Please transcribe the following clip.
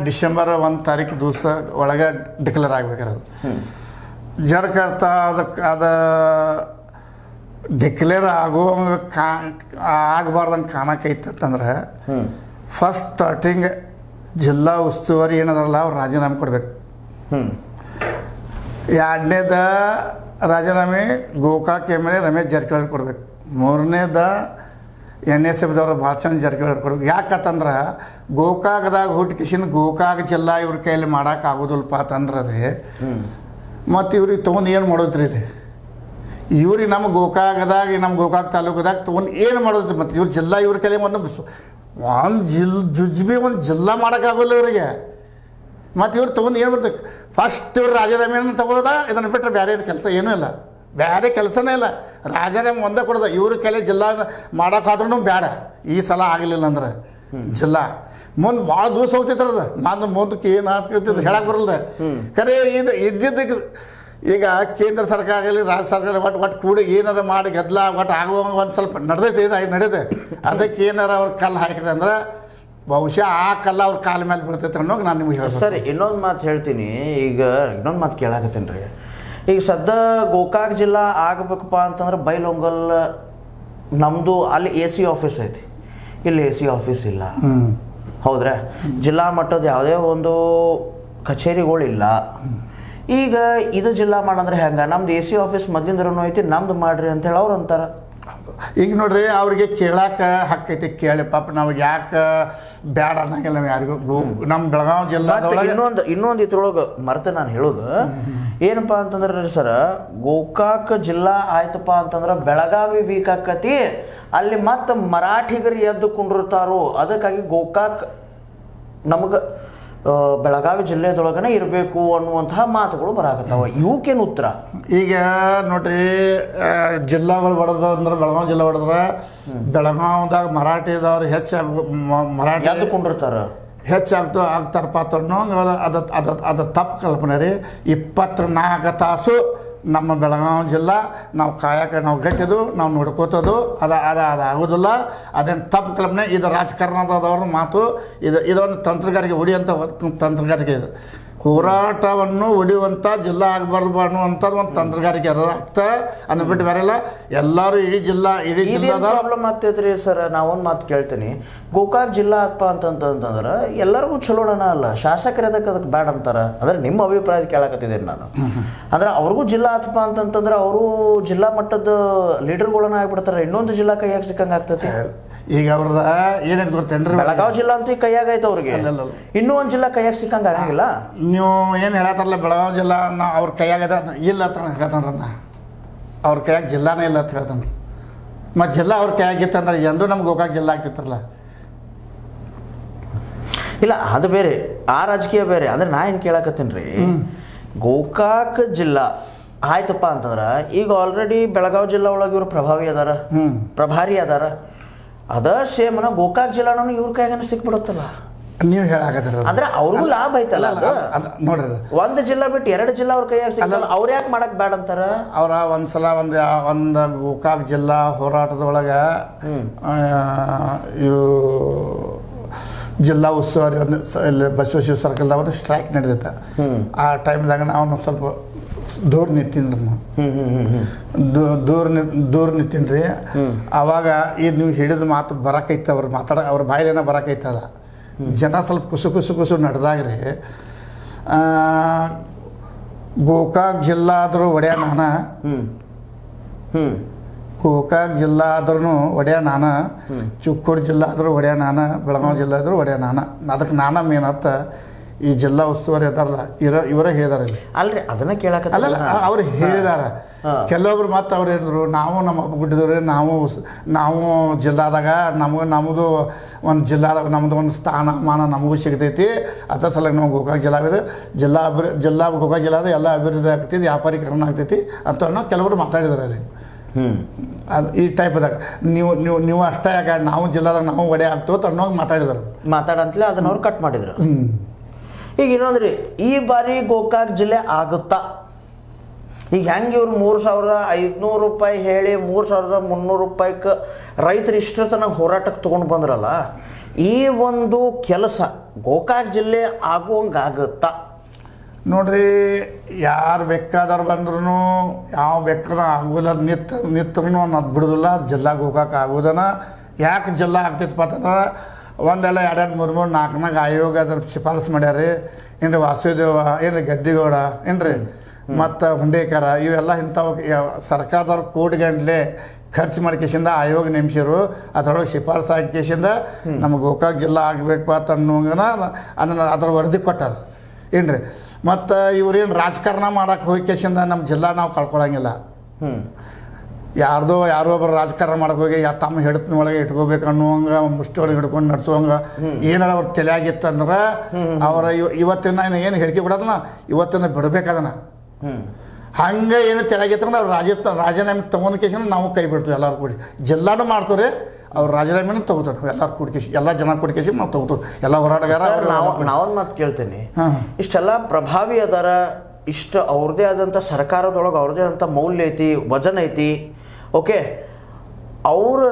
December 1 ತಾರೀಕು ದಿವಸ ಒಳಗೆ ಡಿಕ್ಲೇರ್ ಆಗ್ಬೇಕಾರದು. ಜರ್ಕರ್ತ ಅದು ಡಿಕ್ಲೇರ್ ಆಗೋಂಗೆ ಆಗಬಾರ್ದಂಗೆ ಕಾಣಕೈತಂದ್ರೆ ಫಸ್ಟ್ ಸ್ಟಾರ್ಟಿಂಗ್ ಜಿಲ್ಲಾ ಉಸ್ತುವಾರಿ ಏನದಲ್ಲ ಅವ್ರು ರಾಜೀನಾಮೆ ಕೊಡ್ಬೇಕು. ಎರಡನೇದ ರಾಜೀನಾಮೆ ಗೋಕಾಕ್ MLA ರಮೇಶ್ ಜಾರಕಿಹೊಳಿ ಕೊಡ್ಬೇಕು. ಮೂರನೇದ NSFದವ್ರ ಭಾಷಣ ಜಾರಕಿಹೊಳಿ ಕೊಡ್ಬೇಕು. ಯಾಕಂತಂದ್ರೆ ಗೋಕಾಕ್ದಾಗ ಹುಟ್ಟಿಕಿಸಿನ ಗೋಕಾಕ್ ಜಿಲ್ಲಾ ಇವ್ರ ಕೈಯಲ್ಲಿ ಮಾಡೋಕ್ಕಾಗೋದಿಲ್ಲಪ್ಪ ಅಂತಂದ್ರೆ ರೀ ಮತ್ತು ಇವ್ರಿಗೆ ತೊಗೊಂಡು ಏನು ಮಾಡೋದ್ರಿ ಇದು ಇವ್ರಿಗೆ ನಮ್ಮ ಗೋಕಾಕ್ದಾಗ ನಮ್ಮ ಗೋಕಾಕ್ ತಾಲೂಕದಾಗ ತೊಗೊಂಡು ಏನು ಮಾಡೋದ್ರಿ ಮತ್ತು ಇವ್ರ ಜಿಲ್ಲಾ ಇವ್ರ ಕೈಲಿ ಒಂದು ಜಿಲ್ಲಾ ಮಾಡೋಕ್ಕಾಗೋಲ್ಲ ಇವರಿಗೆ. ಮತ್ತು ಇವ್ರು ತೊಗೊಂಡು ಏನು ಬರ್ತದೆ ಫಸ್ಟ್ ಇವ್ರು ರಾಜೀನಾಮೆಯನ್ನು ತಗೊಳ್ಳೋದ ಇದನ್ನು ಬಿಟ್ಟರೆ ಬೇರೆ ಕೆಲಸ ಏನೂ ಇಲ್ಲ, ಬೇರೆ ಕೆಲಸನೇ ಇಲ್ಲ. ರಾಜೀನಾಮೆ ಒಂದೇ ಕೊಡೋದು ಇವ್ರ ಕೈಲಿ ಜಿಲ್ಲಾ ಮಾಡೋಕ್ಕಾದ್ರೂ ಬೇಡ. ಈ ಸಲ ಆಗಲಿಲ್ಲ ಅಂದ್ರೆ ಜಿಲ್ಲಾ ಮುಂದೆ ಭಾಳ ದಿವಸ ಹೋಗ್ತೈತ್ರದು ನಾನು ಮುಂದಕ್ಕೆ ಏನು ಆಗ್ತೈತೆ ಹೇಳಕ್ಕೆ ಬರಲ್ದ. ಖರೆ ಇದು ಇದ್ದಿದ್ದಕ್ಕೆ ಈಗ ಕೇಂದ್ರ ಸರ್ಕಾರ ಆಗಲಿ ರಾಜ್ಯ ಸರ್ಕಾರ ಒಟ್ಟು ಕೂಡಿ ಏನಾರ ಮಾಡಿ ಗದ್ದಲ ಒಟ್ಟು ಆಗುವಂಗೆ ಒಂದು ಸ್ವಲ್ಪ ನಡೆದೈತೆ. ಅದಕ್ಕೆ ಏನಾರ ಅವ್ರ ಕಲ್ಲು ಹಾಕಿದ್ರೆ ಅಂದ್ರೆ ಬಹುಶಃ ಆ ಕಲ್ಲ ಅವ್ರ ಕಾಲ ಮೇಲೆ ಬೀಳ್ತೈತೆ ಅನ್ನೋದು ನಾನು ನಿಮ್ಗೆ ಹೇಳ್ತೀನಿ. ಸರಿ, ಇನ್ನೊಂದು ಮಾತು ಹೇಳ್ತೀನಿ. ಈಗ ಇನ್ನೊಂದು ಮಾತು ಕೇಳಾಕತ್ತೀನಿ ರೀ. ಈಗ ಸದ್ಯ ಗೋಕಾಕ್ ಜಿಲ್ಲಾ ಆಗಬೇಕಪ್ಪ ಅಂತಂದ್ರೆ ಬೈಲೊಂಗಲ್ ನಮ್ಮದು ಅಲ್ಲಿ AC ಆಫೀಸ್ ಐತಿ, ಇಲ್ಲಿ AC ಆಫೀಸ್ ಇಲ್ಲ. ಹೌದ್ರಾ? ಜಿಲ್ಲಾ ಮಟ್ಟದ ಯಾವುದೇ ಒಂದು ಕಚೇರಿಗಳಿಲ್ಲ. ಈಗ ಇದು ಜಿಲ್ಲಾ ಮಾಡಂದ್ರೆ ಹೆಂಗೆ? ನಮ್ದು AC ಆಫೀಸ್ ಮೊದಲಿಂದ್ರೂ ಐತಿ, ನಮ್ದು ಮಾಡ್ರಿ ಅಂತೇಳಿ ಅವ್ರು ಅಂತಾರೆ. ಈಗ ನೋಡ್ರಿ ಅವ್ರಿಗೆ ಕೇಳಕ್ಕೆ ಹಕ್ಕೈತಿ, ಕೇಳಿ ಪಾಪ ನಾವು ಯಾಕೆ ಬ್ಯಾಡ ಅನ್ನಂಗಿಲ್ಲ ನಾವು ಯಾರಿಗೂ. ನಮ್ಮ ಬೆಳಗಾವಿ ಜಿಲ್ಲಾದೊಳಗೆ ಇನ್ನೊಂದು ಇದ್ರೊಳಗೆ ಮರೆತೆ ನಾನು ಹೇಳೋದು ಏನಪ್ಪ ಅಂತಂದ್ರೆ ಸರ, ಗೋಕಾಕ್ ಜಿಲ್ಲಾ ಆಯ್ತಪ್ಪ ಅಂತಂದ್ರೆ ಬೆಳಗಾವಿ ವೀಕ್ ಆಕತಿ, ಅಲ್ಲಿ ಮತ್ತೆ ಮರಾಠಿಗರು ಎದ್ದು ಕುಂಡಿರ್ತಾರೋ, ಅದಕ್ಕಾಗಿ ಗೋಕಾಕ್ ನಮಗೆ ಬೆಳಗಾವಿ ಜಿಲ್ಲೆದೊಳಗನೆ ಇರಬೇಕು ಅನ್ನುವಂತಹ ಮಾತುಗಳು ಬರಾಕತ್ತಾವ. ಇವಕ್ಕೇನು ಉತ್ತರ? ಈಗ ನೋಡ್ರಿ ಜಿಲ್ಲಾಗಳು ಹೊಡೆದ ಅಂದ್ರೆ ಬೆಳಗಾವಿ ಜಿಲ್ಲಾ ಹೊಡೆದ್ರೆ ಬೆಳಗಾವ್ದಾಗ ಮರಾಠಿದವ್ರು ಮರಾಠಿ ಎದ್ದುಕೊಂಡಿರ್ತಾರ, ಆಗ್ತಾರಪ್ಪ ಅನ್ನೋ ಅದು ತಪ್ಪು ಕಲ್ಪನೆ ರೀ. 24 ತಾಸು ನಮ್ಮ ಬೆಳಗಾವಿ ಜಿಲ್ಲಾ ನಾವು ಕಾಯಕ್ಕೆ ನಾವು ಗಟ್ಟಿದು ನಾವು ನೋಡ್ಕೋತದು ಅದು ಆಗೋದಿಲ್ಲ. ಅದೇನು ತಪ್ಪು ಕಲ್ಪನೆ. ಇದು ರಾಜಕಾರಣದವ್ರ ಮಾತು. ಇದೊಂದು ತಂತ್ರಗಾರಿಕೆ, ಹೊಡಿಯುವಂಥ ತಂತ್ರಗಾರಿಕೆ. ಇದು ಹೋರಾಟವನ್ನು ಹೊಡಿಯುವಂಥ ಜಿಲ್ಲಾ ಆಗಬಾರ್ದು ಅನ್ನುವಂಥದ್ದು ಒಂದು ತಂತ್ರಗಾರಿಕೆ ಆಗ್ತಾ ಅಂದ್ಬಿಟ್ಟು ಬೇರೆಲ್ಲ ಎಲ್ಲರೂ ಇಡೀ ಜಿಲ್ಲಾದ ಪ್ರಾಬ್ಲಮ್ ಆಗ್ತೈತ್ರಿ ಸರ್. ನಾವೊಂದು ಮಾತು ಕೇಳ್ತೀನಿ. ಗೋಕಾಕ್ ಜಿಲ್ಲಾ ಆತ್ಪ ಅಂತಂದ್ರೆ ಎಲ್ಲರಿಗೂ ಚಲೋಣ ಅಲ್ಲ, ಶಾಸಕರು ಅದಕ್ಕೆ ಬ್ಯಾಡ ಅಂತಾರ. ಅಂದ್ರೆ ನಿಮ್ಮ ಅಭಿಪ್ರಾಯ ಕೇಳಕತ್ತಿದ್ದೇನೆ ನಾನು. ಅಂದ್ರೆ ಅವ್ರಿಗೂ ಜಿಲ್ಲಾ ಆತ್ಪ ಅಂತಂದ್ರೆ ಅವರು ಜಿಲ್ಲಾ ಮಟ್ಟದ ಲೀಡರ್ಗಳನ್ನ ಆಗ್ಬಿಡ್ತಾರೆ, ಇನ್ನೊಂದು ಜಿಲ್ಲಾ ಕೈಯಾಗ ಸಿಕ್ಕಂಗೆ ಆಗ್ತೈತಿ. ಈಗ ಅವ್ರದ ಏನೇನು ಗೊತ್ತೇನ್ರಿ, ಬೆಳಗಾವಿ ಜಿಲ್ಲಾ ಅಂತೂ ಕೈಯಾಗ ಐತೆ ಅವ್ರಿಗೆ, ಇನ್ನೂ ಒಂದು ಜಿಲ್ಲಾ ಕೈಯಾಗ ಸಿಕ್ಕಂಗೆ ಆಗಂಗಿಲ್ಲ. ನೀವು ಏನು ಹೇಳತ್ತಾರಲ್ಲ ಬೆಳಗಾವಿ ಜಿಲ್ಲಾ ಅವ್ರ ಕೈಯಾಗದ ಇಲ್ಲ ಅಂತ ಹೇಳ್ತಾನ್ರನ್ನ, ಅವ್ರ ಕೈಯಾಗ ಜಿಲ್ಲಾನೇ ಇಲ್ಲ ಅಂತ ಹೇಳ್ತಾನೆ. ಮತ್ತು ಜಿಲ್ಲಾ ಅವ್ರ ಕೈಯಾಗಿತ್ತಂದ್ರೆ ಎಂದು ನಮ್ಗೆ ಗೋಕಾಕ್ ಜಿಲ್ಲಾ ಆಗ್ತಿತ್ತಲ್ಲ. ಇಲ್ಲ, ಅದು ಬೇರೆ, ಆ ರಾಜಕೀಯ ಬೇರೆ. ಅಂದ್ರೆ ನಾ ಏನು ಕೇಳಕತ್ತೀನಿ ರೀ, ಗೋಕಾಕ್ ಜಿಲ್ಲಾ ಆಯ್ತಪ್ಪ ಅಂತಂದ್ರೆ ಈಗ ಆಲ್ರೆಡಿ ಬೆಳಗಾವಿ ಜಿಲ್ಲಾ ಒಳಗೆ ಇವರು ಪ್ರಭಾರಿ ಅದಾರ. ಅದ ಸೇಮ್ನ ಗೋಕಾಕ್ ಜಿಲ್ಲಾನು ಇವ್ರ ಕೈಯಾಗ ಸಿಕ್ಬಿಡುತ್ತಲ್ಲ. ನೀವು ಹೇಳಾಕತ್ತೀರ ಅಂದ್ರೆ ಅವ್ರಿಗೂ ಲಾಭ ಐತಲ್ಲ. ನೋಡ್ರಿ, ಒಂದು ಜಿಲ್ಲಾ ಬಿಟ್ಟು 2 ಜಿಲ್ಲಾ ಅವ್ರ ಕೈಯಾಗ ಸಿಗಲ್ಲ. ಅವ್ರು ಯಾಕೆ ಮಾಡಕ್ ಬೇಡ ಅಂತಾರ? ಅವ್ರ ಒಂದ್ಸಲ ಒಂದು ಗೋಕಾಕ್ ಜಿಲ್ಲಾ ಹೋರಾಟದೊಳಗೆ ಇವು ಜಿಲ್ಲಾ ಉಸ್ತುವಾರಿ ಇಲ್ಲಿ ಬಸವೇಶ್ವರ ಸರ್ಕಲ್ದಾಗ ಒಂದು ಸ್ಟ್ರೈಕ್ ನಡೆದೈತೆ. ಆ ಟೈಮ್ದಾಗ ನಾವು ಸ್ವಲ್ಪ ದೂರ ನಿಂತೀನಿ ದೂರ ನಿಂತೀನಿ. ಆವಾಗ ಇದು ನೀವು ಹಿಡಿದ ಮಾತು ಬರಕೈತೆ, ಅವ್ರ ಬಾಯಿಲೇನ ಬರಕೈತದ. ಜನ ಸ್ವಲ್ಪ ಕುಸು ನಡೆದಾಗ್ರಿ ಗೋಕಾಕ್ ಜಿಲ್ಲಾ ಆದರೂ ಒಡೆಯ ನಾನ, ಗೋಕಾಕ್ ಜಿಲ್ಲಾ ಆದ್ರೂ ಒಡೆಯ ನಾನ, ಚಿಕ್ಕೋಡಿ ಜಿಲ್ಲಾ ಆದರೂ ಒಡೆಯ ನಾನ, ಬೆಳಗಾವಿ ಜಿಲ್ಲಾ ಆದರೂ ಒಡೆಯ ನಾನ. ಅದಕ್ಕೆ ನಾನ ಮೇನತ್ತ ಈ ಜಿಲ್ಲಾ ಉಸ್ತುವಾರಿ ಅದಾರಲ್ಲ ಇವರೇ ಹೇಳಿದಾರೆ ಇಲ್ಲಿ. ಅಲ್ರಿ, ಅದನ್ನ ಕೇಳಕ ಅಲ್ಲ, ಅವ್ರು ಹೇಳಿದಾರ. ಕೆಲವೊಬ್ರು ಮತ್ತೆ ಅವ್ರು ಹೇಳಿದ್ರು, ನಾವು ನಮ್ಮ ಹಬ್ಬ ಗುಡ್ಡಿದವ್ರಿ, ನಾವು ಜಿಲ್ಲಾದಾಗ ನಮ್ಮದು ಒಂದು ಜಿಲ್ಲಾದಾಗ ನಮ್ಮದು ಒಂದು ಸ್ಥಾನಮಾನ ನಮಗೂ ಸಿಗ್ತೈತಿ. ಅದರ ಸಲುವಾಗಿ ನಾವು ಗೋಕಾಕ್ ಜಿಲ್ಲಾ ಜಿಲ್ಲಾ ಗೋಕಾಕ್ ಜಿಲ್ಲಾದ ಎಲ್ಲ ಅಭಿವೃದ್ಧಿ ಆಗ್ತೈತಿ, ವ್ಯಾಪಾರೀಕರಣ ಆಗ್ತೈತಿ ಅಂತ ಕೆಲವರು ಮಾತಾಡಿದಾರೆ ಅಲ್ಲಿ. ಅದು ಈ ಟೈಪ್ದಾಗ ನೀವು ಅಷ್ಟೇ ಯಾಕೆ ನಾವು ಜಿಲ್ಲಾದಾಗ ನಾವು ಒಡೆ ಆಗ್ತೇವೆ ಅನ್ನೋಂಗೆ ಮಾತಾಡಂತಲೇ ಅದನ್ನ ಅವ್ರು ಕಟ್ ಮಾಡಿದ್ರು. ಈಗ ಇನ್ನೊಂದ್ರಿ, ಈ ಬಾರಿ ಗೋಕಾಕ್ ಜಿಲ್ಲೆ ಆಗುತ್ತಾ? ಈಗ ಹೆಂಗೆ ಇವ್ರು 3,500 ರೂಪಾಯಿ ಹೇಳಿ 3,300 ರೂಪಾಯಿಗೆ ರೈತರು ಇಷ್ಟರ ತನಕ ಹೋರಾಟಕ್ಕೆ ತೊಗೊಂಡು ಬಂದ್ರಲ್ಲ, ಈ ಒಂದು ಕೆಲಸ ಗೋಕಾಕ್ ಜಿಲ್ಲೆ ಆಗುವಂಗಾಗುತ್ತಾ? ನೋಡ್ರಿ, ಯಾರು ಬೇಕಾದವ್ರು ಬಂದ್ರೂ ಯಾವ ಬೇಕಾದ್ರೂ ಆಗೋಲ್ಲ, ನಿತ್ತರೂ ಅನ್ನೋದು ಬಿಡೋದಿಲ್ಲ. ಜಿಲ್ಲಾ ಗೋಕಾಕ್ ಆಗೋದನ. ಯಾಕೆ ಜಿಲ್ಲಾ ಆಗ್ತೈತಪ್ಪ ಅಂತಂದ್ರೆ ಒಂದೆಲ್ಲ 2-2, 3-3, 4 ಆಯೋಗ ಅದ್ರ ಶಿಫಾರಸು ಮಾಡ್ಯಾರಿ. ಏನ್ರಿ ವಾಸುದೇವ, ಏನ್ರಿ ಗದ್ದಿಗೌಡ, ಏನ್ರಿ ಮತ್ತು ಹುಂಡೇಕರ, ಇವೆಲ್ಲ ಇಂಥವು ಸರ್ಕಾರದವ್ರು ಕೋಟಿಗಂಟ್ಲೆ ಖರ್ಚು ಮಾಡ್ಕೇಸಿಂದ ಆಯೋಗ ನೇಮಿಸಿರು. ಅದರೊಳಗೆ ಶಿಫಾರಸು ಹಾಕಿಸಿಂದ ನಮ್ಮ ಗೋಕಾಕ್ ಜಿಲ್ಲಾ ಆಗಬೇಕಪ್ಪ ಅಂತ ಅನ್ನೋಂಗನ ಅದನ್ನು ಅದ್ರ ವರದಿ ಕೊಟ್ಟಾರ. ಏನ್ರಿ ಮತ್ತು ಇವ್ರೇನು ರಾಜಕಾರಣ ಮಾಡೋಕೆ ಹೋಗಿಸಿಂದ ನಮ್ಮ ಜಿಲ್ಲಾ ನಾವು ಕಳ್ಕೊಳಂಗಿಲ್ಲ. ಯಾರೋ ಒಬ್ಬರು ರಾಜಕಾರಣ ಮಾಡಕ್ಕೆ ಹೋಗಿ ತಮ್ಮ ಹಿಡಿತನ ಒಳಗೆ ಇಟ್ಕೋಬೇಕು ಅನ್ನುವಂಗೆ ಮುಷ್ಟಿ ಒಳಗೆ ಹಿಡ್ಕೊಂಡು ನಡೆಸುವಂಗೆ ಏನಾರ ಅವ್ರ ತಲೆಯಾಗಿತ್ತಂದ್ರೆ ಅವರ ಇವತ್ತಿನ ಏನು ಹೇಳಿಕೆ ಬಿಡೋದನ್ನ ಇವತ್ತಿನ ಬಿಡಬೇಕದನ್ನ. ಹಂಗೆ ಏನು ತಲೆಯಾಗಿತ್ತಂದ್ರೆ ಅವ್ರು ರಾಜೀನಾಮೆ ತೊಗೊಂಡ್ಕೇಸಿಂದ ನಾವು ಕೈ ಬಿಡ್ತೀವಿ ಎಲ್ಲರೂ ಕೂಡಿ. ಜಿಲ್ಲಾನು ಮಾಡ್ತೀವಿ, ಅವ್ರು ರಾಜೀನಾಮೆನೂ ತೊಗೋತಾರೆ. ಎಲ್ಲರೂ ಕೂಡ್ಕೇಸಿ, ಎಲ್ಲ ಜನ ಕೂಡ್ಕೇಸಿ ನಾವು ತೊಗೋತೀವಿ. ಎಲ್ಲ ಹೋರಾಟಗಾರ ನಾವೊಂದು ಮಾತು ಕೇಳ್ತೇನೆ. ಇಷ್ಟೆಲ್ಲ ಪ್ರಭಾವಿ ಅದಾರ, ಇಷ್ಟು ಅವ್ರದ್ದೇ ಆದಂಥ ಸರ್ಕಾರದೊಳಗೆ ಅವ್ರದ್ದೇ ಆದಂಥ ಮೌಲ್ಯ ಐತಿ, ವಜನ್ ಐತಿ. ಓಕೆ, ಅವರು